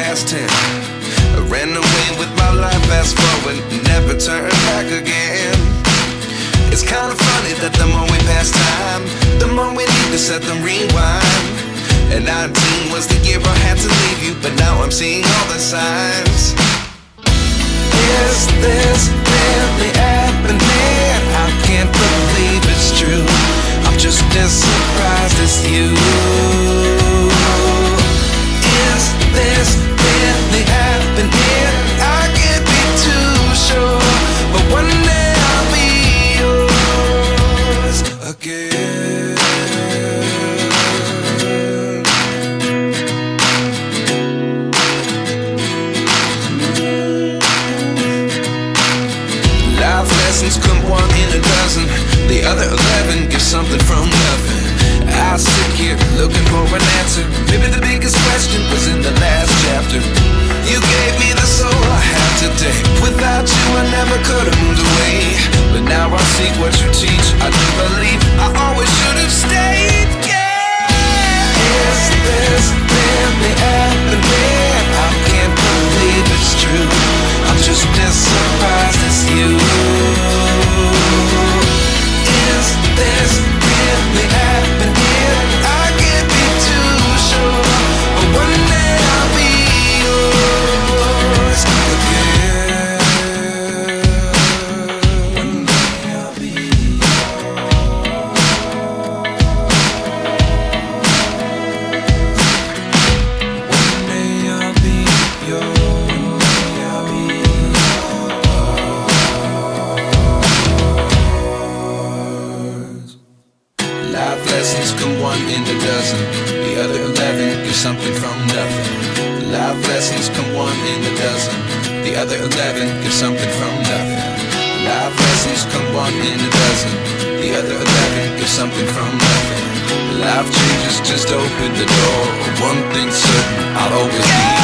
past 10. I ran away with my life, fast forward, never turn back again. It's kinda funny that the more we pass time, the more we need to set the rewind. And 19 was the year I had to leave you, but now I'm seeing all the signs. Is this really happening? I can't believe it's true. I'm just as surprised as you. Is this really happening? I can't be too sure, but one day I'll be yours again. Life lessons come one in a dozen. The other 11 give something from nothing. I sit here looking for an answer. Maybe the biggest question was in the last chapter. You gave me the soul I have today. Without you I never could have moved away. But now I see what you teach. I do believe I always should have stayed. Yeah. Is this really happening? I can't believe it's true. I'm just as surprised as you. Is this really happening? I can't be too sure, but one day I'll be yours again. One day I'll be One day I'll be yours. Life lessons come one in a dozen. The other 11 give something from nothing. Life lessons come one in a dozen. The other 11 give something from nothing. Life lessons come one in a dozen. The other 11 give something from nothing. Life changes just open the door. One thing's certain, I'll always be